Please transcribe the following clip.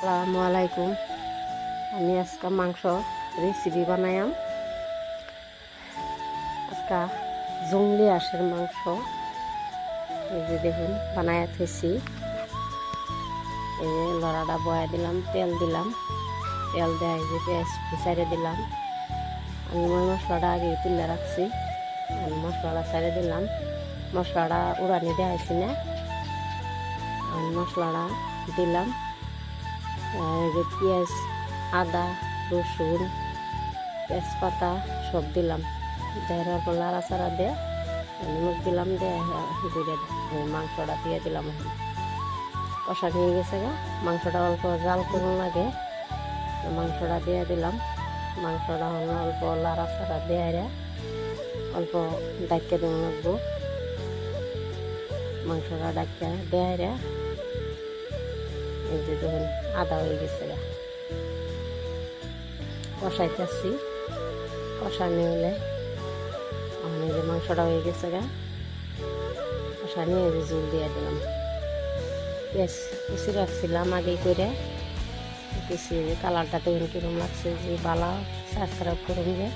আসসালামু আলাইকুম। আমি আজকে মাংস রেসিপি বানাইম। আজকে জংলি হাঁসের মাংস এই যে দেখুন বানায় থেছি। এই যে লড়াটা বয়া দিলাম, তেল দিলাম, তেল দেয় যে পেঁয়াজ ছাড়ে দিলাম। আমি মশলাটা আগে তুলে রাখছি, আমি মশলাটা ছাড়ে দিলাম। মশলাটা উড়ানি দেখাইছি না, আমি মশলাটা দিলাম। যে পেঁয়াজ, আদা, রসুন, তেজপাতা সব দিলাম। দেওয়ার পর লাড়াচাড়া দিয়ে নিমখ দিলাম, দিয়ে মাংসটা দিয়ে দিলাম। কষা নিয়ে গেছে গা, মাংসটা অল্প জাল করুন লাগে, মাংসটা দিয়ে দিলাম। মাংসটা অল্প লাড়াচাড়া দিয়ে অল্প ডাকিয়ে দিন লাগবো। মাংসটা ডাকিয়ে দেয় এই যে দেখুন আদা হয়ে গেছে গা, কষাইতেছি। কষানি হলে এই যে মাংসটা হয়ে গেছে গা, কষানি এই যে জল দিয়ে দিলাম। পেঁয়াজ কুচি রাখছিলাম আগে করে, কুচি কালারটা দেখুন কিরম লাগছে, যে বালা সাবস্ক্রাইব করুন যে।